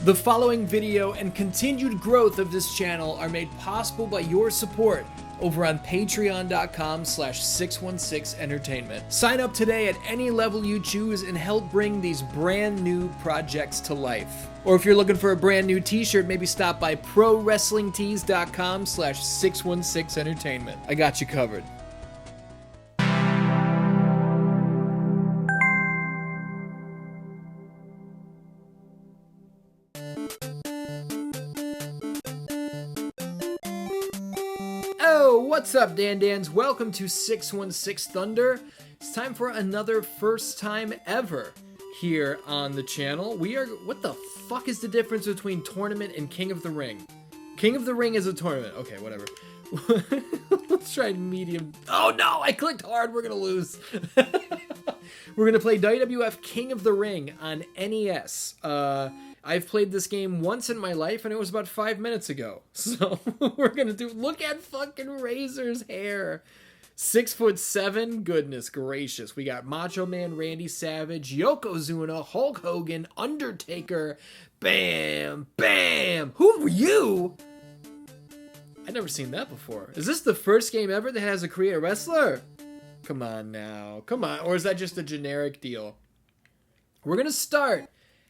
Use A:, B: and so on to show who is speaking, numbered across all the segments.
A: The following video and continued growth of this channel are made possible by your support over on patreon.com/616entertainment. Sign up today at any level you choose and help bring these brand new projects to life. Or if you're looking for a brand new t-shirt, maybe stop by prowrestlingtees.com/616entertainment. I got you covered. Oh, what's up, Dan-Dans? Welcome to 616 Thunder. It's time for another first time ever here on the channel. What the fuck is the difference between tournament and King of the Ring? King of the Ring is a tournament. Okay, whatever. Let's try medium. Oh no, I clicked hard. We're gonna lose. We're gonna play WWF King of the Ring on NES. I've played this game once in my life, and it was about 5 minutes ago. So we're gonna look at fucking Razor's hair. 6'7", goodness gracious. We got Macho Man Randy Savage, Yokozuna, Hulk Hogan, Undertaker, bam, bam. Who are you? I've never seen that before. Is this the first game ever that has a Korean wrestler? Come on now, come on. Or is that just a generic deal? We're gonna start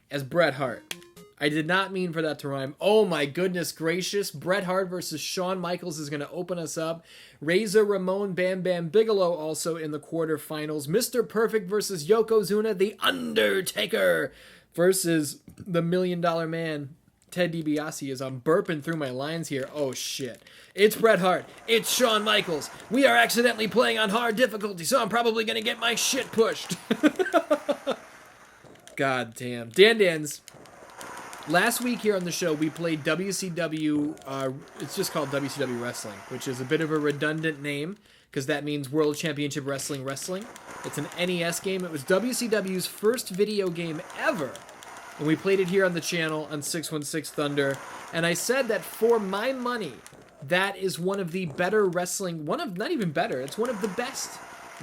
A: as Bret Hart. I did not mean for that to rhyme. Oh my goodness gracious. Bret Hart versus Shawn Michaels is going to open us up. Razor Ramon Bam Bam Bigelow also in the quarterfinals. Mr. Perfect versus Yokozuna. The Undertaker versus the $1 Million Man. Ted DiBiase is I'm burping through my lines here. Oh shit. It's Bret Hart. It's Shawn Michaels. We are accidentally playing on hard difficulty, so I'm probably going to get my shit pushed. God damn. Dan-Dans. Last week here on the show, we played WCW, it's just called WCW Wrestling, which is a bit of a redundant name, because that means World Championship Wrestling Wrestling. It's an NES game. It was WCW's first video game ever, and we played it here on the channel on 616 Thunder, and I said that for my money, that is one of the better wrestling, not even better, it's one of the best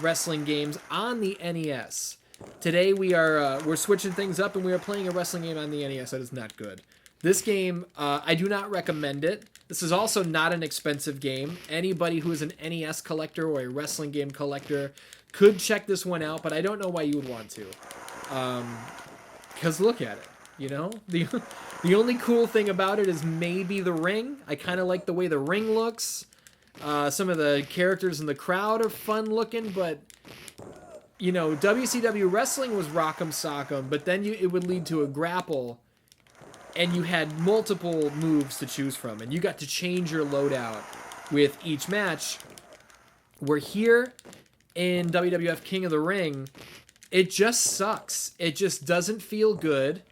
A: wrestling games on the NES. Today we're switching things up and we are playing a wrestling game on the NES that is not good. This game, I do not recommend it. This is also not an expensive game. Anybody who is an NES collector or a wrestling game collector could check this one out, but I don't know why you would want to. Because look at it, you know? The only cool thing about it is maybe the ring. I kind of like the way the ring looks. Some of the characters in the crowd are fun looking, but you know, WCW Wrestling was rock'em sock'em, but then it would lead to a grapple, and you had multiple moves to choose from, and you got to change your loadout with each match. We're here in WWF King of the Ring. It just sucks. It just doesn't feel good.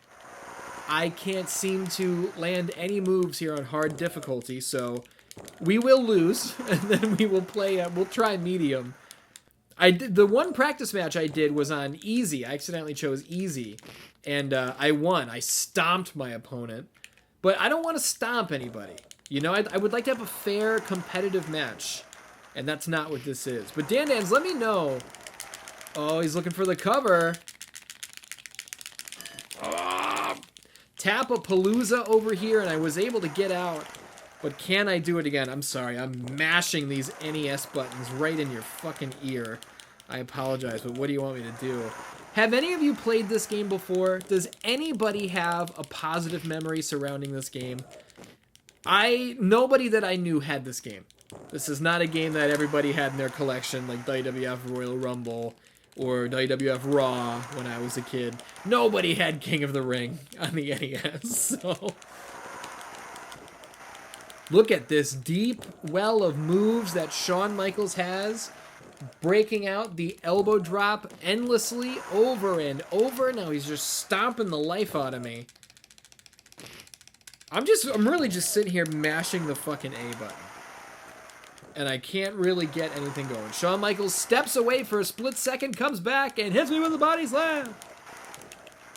A: I can't seem to land any moves here on hard difficulty, so we will lose, and then we will play, we'll try medium. The one practice match I did was on easy. I accidentally chose easy, and I won. I stomped my opponent, but I don't want to stomp anybody. You know, I would like to have a fair, competitive match, and that's not what this is. But Dan-Dans, let me know. Oh, he's looking for the cover. Oh, Tap-a-palooza over here, and I was able to get out. But can I do it again? I'm sorry, I'm mashing these NES buttons right in your fucking ear. I apologize, but what do you want me to do? Have any of you played this game before? Does anybody have a positive memory surrounding this game? Nobody that I knew had this game. This is not a game that everybody had in their collection, like WWF Royal Rumble or WWF Raw when I was a kid. Nobody had King of the Ring on the NES, so look at this deep well of moves that Shawn Michaels has, breaking out the elbow drop endlessly over and over. Now he's just stomping the life out of me. I'm really just sitting here mashing the fucking A button. And I can't really get anything going. Shawn Michaels steps away for a split second, comes back, and hits me with a body slam.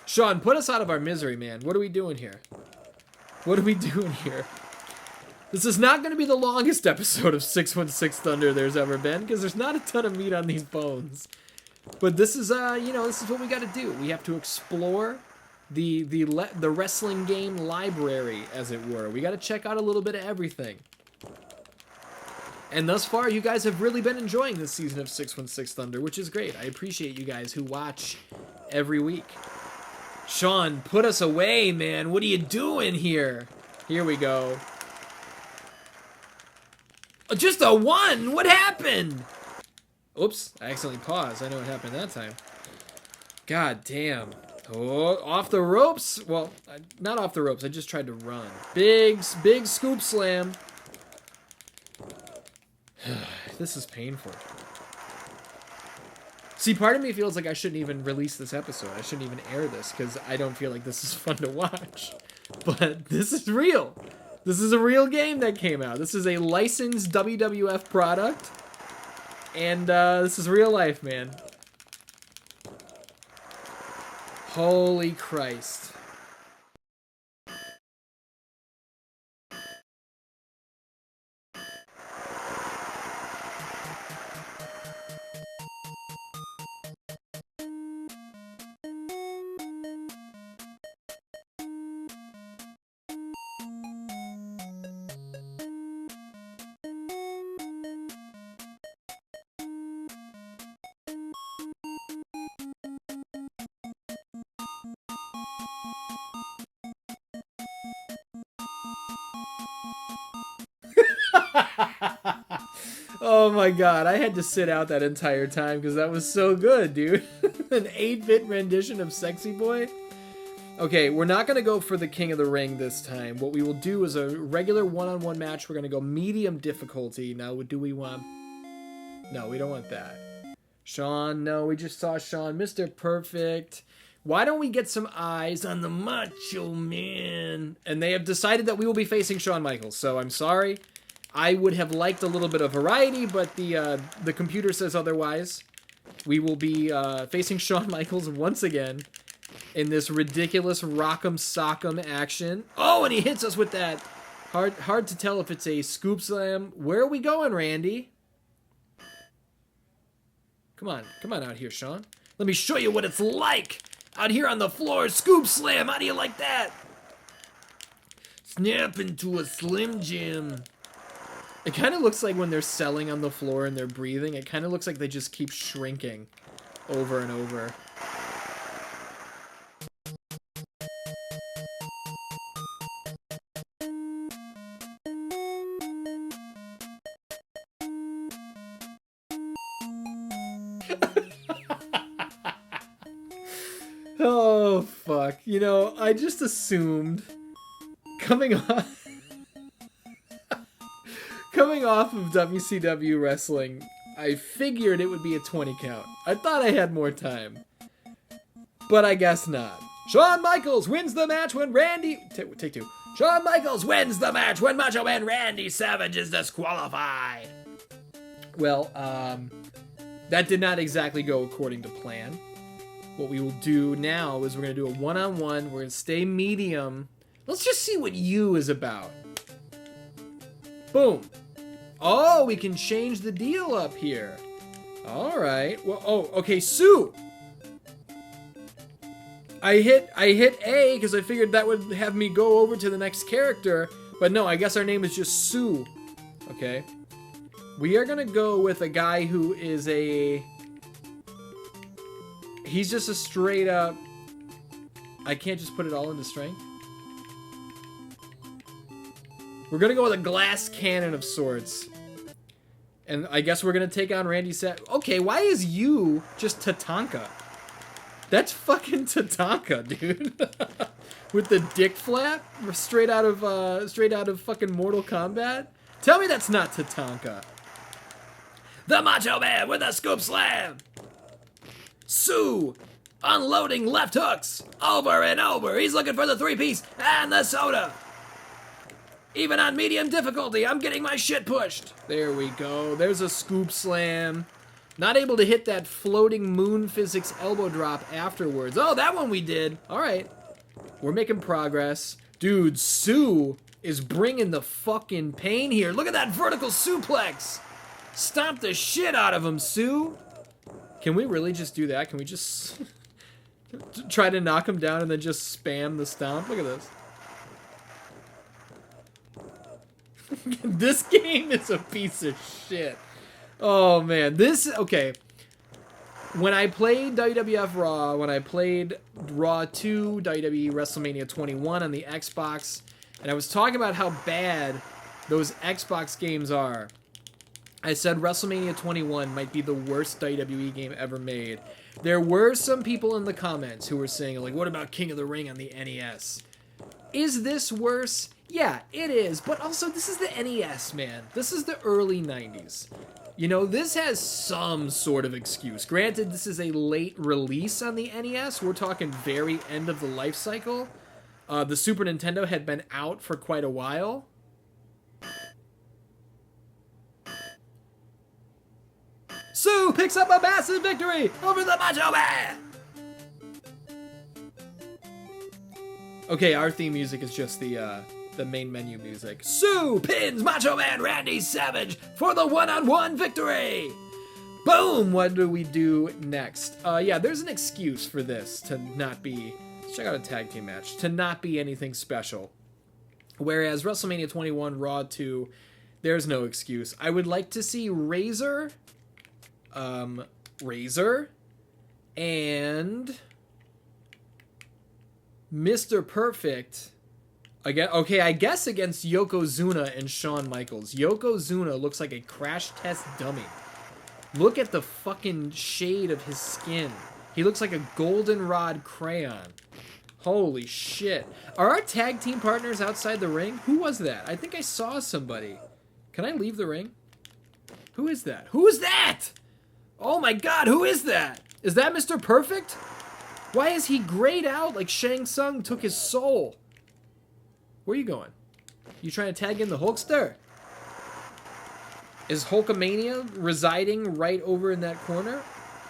A: Shawn, put us out of our misery, man. What are we doing here? What are we doing here? This is not going to be the longest episode of 616 Thunder there's ever been, because there's not a ton of meat on these bones. But this is, this is what we got to do. We have to explore the wrestling game library, as it were. We got to check out a little bit of everything. And thus far, you guys have really been enjoying this season of 616 Thunder, which is great. I appreciate you guys who watch every week. Sean, put us away, man. What are you doing here? Here we go. Just a 1? What happened? Oops, I accidentally paused. I know what happened that time. God damn. Oh, off the ropes? Well, not off the ropes. I just tried to run. Big scoop slam. This is painful. See, part of me feels like I shouldn't even release this episode. I shouldn't even air this because I don't feel like this is fun to watch. But this is real. This is a real game that came out. This is a licensed WWF product. And this is real life, man. Holy Christ. Oh my god, I had to sit out that entire time because that was so good, dude. An 8-bit rendition of Sexy Boy. Okay, we're not going to go for the King of the Ring this time. What we will do is a regular one-on-one match. We're going to go medium difficulty. Now, do we want... No, we don't want that. Sean, no, we just saw Sean. Mr. Perfect. Why don't we get some eyes on the Macho Man? And they have decided that we will be facing Shawn Michaels, so I'm sorry. I would have liked a little bit of variety, but the computer says otherwise. We will be facing Shawn Michaels once again in this ridiculous rock'em sock'em action. Oh, and he hits us with that. Hard to tell if it's a scoop slam. Where are we going, Randy? Come on out here, Sean. Let me show you what it's like out here on the floor. Scoop slam. How do you like that? Snap into a Slim Jim. It kind of looks like when they're selling on the floor and they're breathing, it kind of looks like they just keep shrinking over and over. Oh, fuck. You know, I just assumed coming off of WCW Wrestling, I figured it would be a 20 count. I thought I had more time. But I guess not. Shawn Michaels wins the match when Randy... Take two. Shawn Michaels wins the match when Macho Man Randy Savage is disqualified. Well, that did not exactly go according to plan. What we will do now is we're going to do a one-on-one. We're going to stay medium. Let's just see what you is about. Boom. Oh, we can change the deal up here. All right. Well, oh, okay, Sue. I hit A because I figured that would have me go over to the next character. But no, I guess our name is just Sue. Okay. We are going to go with a guy who is a... He's just a straight up... I can't just put it all into strength. We're going to go with a glass cannon of sorts. And I guess we're going to take on Randy Savage. Okay, why is you just Tatanka? That's fucking Tatanka, dude. With the dick flap straight out of fucking Mortal Kombat. Tell me that's not Tatanka. The Macho Man with a scoop slam. Sue unloading left hooks over and over. He's looking for the 3-piece and the soda. Even on medium difficulty, I'm getting my shit pushed. There we go. There's a scoop slam. Not able to hit that floating moon physics elbow drop afterwards. Oh, that one we did. All right. We're making progress. Dude, Sue is bringing the fucking pain here. Look at that vertical suplex. Stomp the shit out of him, Sue. Can we really just do that? Can we just Try to knock him down and then just spam the stomp. Look at this. This game is a piece of shit. Oh, man. Okay. When I played WWF Raw, when I played Raw 2, WWE WrestleMania 21 on the Xbox, and I was talking about how bad those Xbox games are, I said WrestleMania 21 might be the worst WWE game ever made. There were some people in the comments who were saying, like, what about King of the Ring on the NES? Is this worse? Yeah, it is. But also, this is the NES, man. This is the early 90s. You know, this has some sort of excuse. Granted, this is a late release on the NES. We're talking very end of the life cycle. The Super Nintendo had been out for quite a while. Sue picks up a massive victory over the Macho Man! Okay, our theme music is just the main menu music. Sue pins Macho Man Randy Savage for the one-on-one victory! Boom! What do we do next? Yeah, there's an excuse for this to not be... Let's check out a tag team match. To not be anything special. Whereas WrestleMania 21, Raw 2, there's no excuse. I would like to see Razor... Razor and Mr. Perfect again. Okay, I guess against Yokozuna and Shawn Michaels. Yokozuna looks like a crash test dummy. Look at the fucking shade of his skin. He looks like a goldenrod crayon. Holy shit. Are our tag team partners outside the ring? Who was that? I think I saw somebody. Can I leave the ring? Who is that? Who is that? Oh my god, who is that? Is that Mr. Perfect? Why is he grayed out like Shang Tsung took his soul? Where are you going? You trying to tag in the Hulkster? Is Hulkamania residing right over in that corner?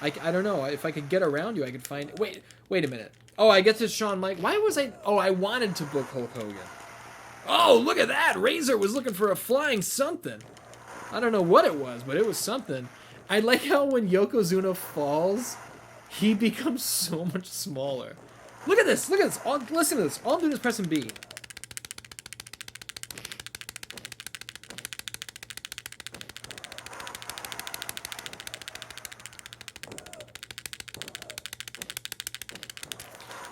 A: I don't know. If I could get around you, I could find... Wait a minute. Oh, I guess it's Shawn Mike. Why was I... Oh, I wanted to book Hulk Hogan. Oh, look at that. Razor was looking for a flying something. I don't know what it was, but it was something. I like how when Yokozuna falls, he becomes so much smaller. Look at this. Look at this. Listen to this. All I'm doing is pressing B.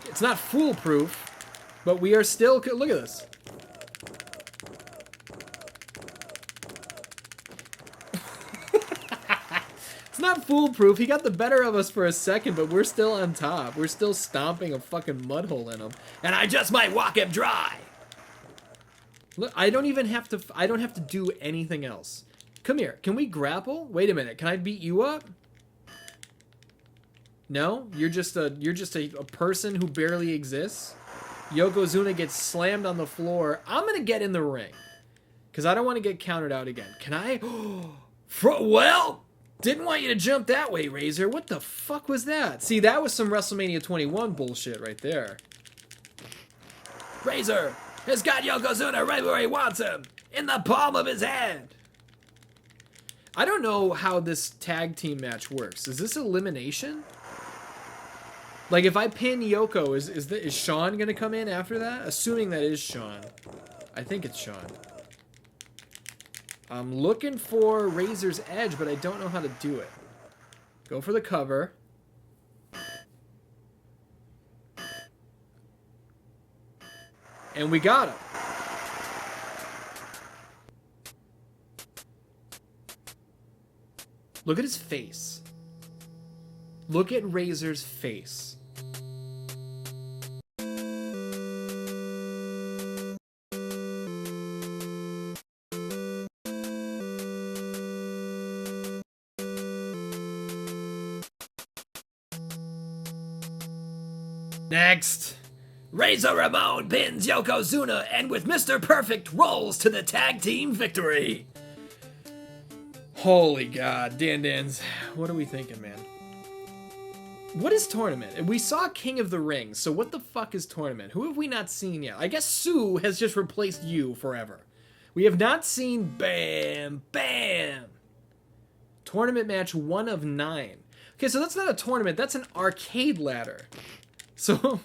A: It's not foolproof, but we are still... Look at this. It's not foolproof. He got the better of us for a second, but we're still on top. We're still stomping a fucking mud hole in him. And I just might walk him dry. Look, I don't have to do anything else. Come here. Can we grapple? Wait a minute. Can I beat you up? No? You're just a person who barely exists? Yokozuna gets slammed on the floor. I'm going to get in the ring. Because I don't want to get counted out again. Can I? Well... Didn't want you to jump that way, Razor. What the fuck was that? See, that was some WrestleMania 21 bullshit right there. Razor has got Yokozuna right where he wants him. In the palm of his hand. I don't know how this tag team match works. Is this elimination? Like, if I pin Yoko, is Shawn going to come in after that? Assuming that is Shawn. I think it's Shawn. I'm looking for Razor's Edge, but I don't know how to do it. Go for the cover. And we got him. Look at his face. Look at Razor's face. Next, Razor Ramon pins Yokozuna and with Mr. Perfect rolls to the tag team victory. Holy God, Dan-Dans, what are we thinking, man? What is tournament? We saw King of the Ring, so what the fuck is tournament? Who have we not seen yet? I guess Sue has just replaced you forever. We have not seen Bam Bam. Tournament match 1 of 9. Okay, so that's not a tournament, that's an arcade ladder. So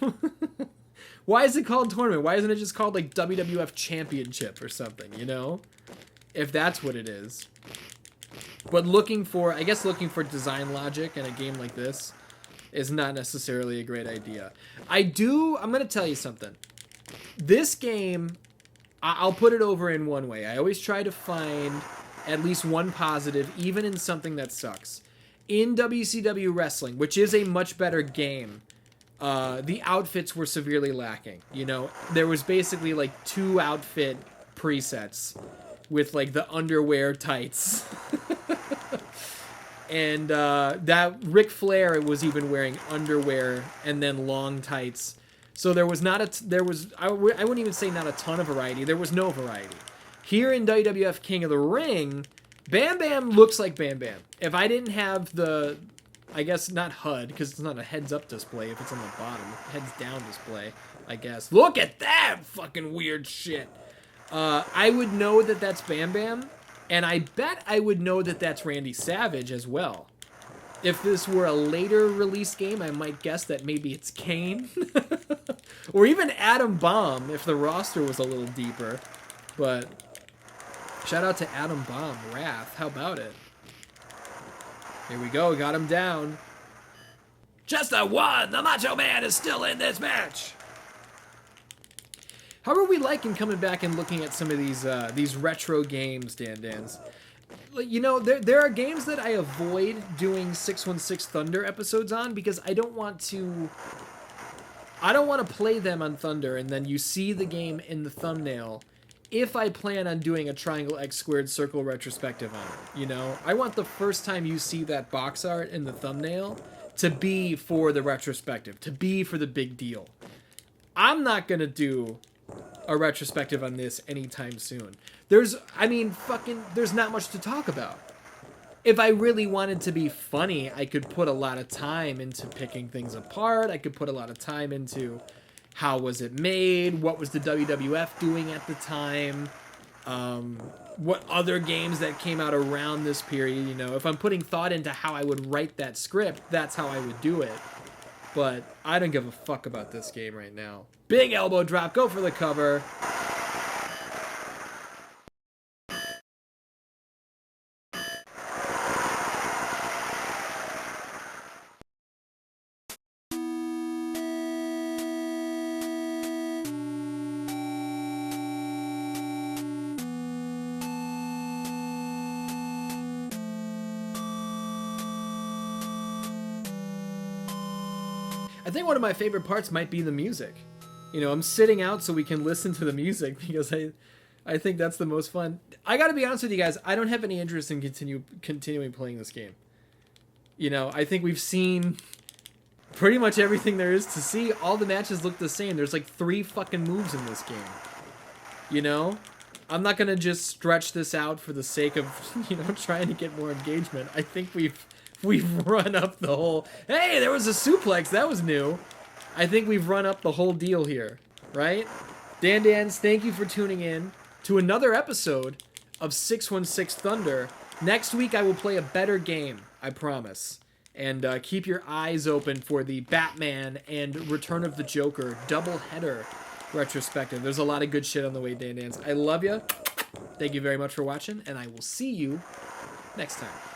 A: why is it called tournament? Why isn't it just called like WWF Championship or something, you know? If that's what it is. But I guess looking for design logic in a game like this is not necessarily a great idea. I'm going to tell you something. This game, I'll put it over in one way. I always try to find at least one positive, even in something that sucks. In WCW Wrestling, which is a much better game, the outfits were severely lacking. You know, there was basically like 2 outfit presets with like the underwear tights. And that Ric Flair was even wearing underwear and then long tights. So there was I wouldn't even say not a ton of variety. There was no variety. Here in WWF King of the Ring, Bam Bam looks like Bam Bam. If I didn't have the, I guess not HUD, because it's not a heads-up display if it's on the bottom. Heads-down display, I guess. Look at that fucking weird shit. I would know that that's Bam Bam, and I bet I would know that that's Randy Savage as well. If this were a later release game, I might guess that maybe it's Kane. Or even Adam Bomb, if the roster was a little deeper. But shout out to Adam Bomb, Wrath. How about it? Here we go, got him down. Just a one! The Macho Man is still in this match! How are we liking coming back and looking at some of these retro games, Dan? You know, there are games that I avoid doing 616 Thunder episodes on because I don't want to play them on Thunder and then you see the game in the thumbnail if I plan on doing a triangle X squared circle retrospective on it, you know? I want the first time you see that box art in the thumbnail to be for the retrospective, to be for the big deal. I'm not gonna do a retrospective on this anytime soon. There's not much to talk about. If I really wanted to be funny, I could put a lot of time into picking things apart. I could put a lot of time into how was it made, what was the WWF doing at the time, what other games that came out around this period, you know. If I'm putting thought into how I would write that script, that's how I would do it. But I don't give a fuck about this game right now. Big elbow drop, go for the cover. I think one of my favorite parts might be the music. You know, I'm sitting out so we can listen to the music because I think that's the most fun. I gotta be honest with you guys, I don't have any interest in continuing playing this game. You know, I think we've seen pretty much everything there is to see. All the matches look the same. There's like 3 fucking moves in this game. You know? I'm not gonna just stretch this out for the sake of, you know, trying to get more engagement. I think we've run up the whole... Hey, there was a suplex. That was new. I think we've run up the whole deal here, right? Dan, thank you for tuning in to another episode of 616 Thunder. Next week, I will play a better game, I promise. And keep your eyes open for the Batman and Return of the Joker doubleheader retrospective. There's a lot of good shit on the way, Dan. I love you. Thank you very much for watching, and I will see you next time.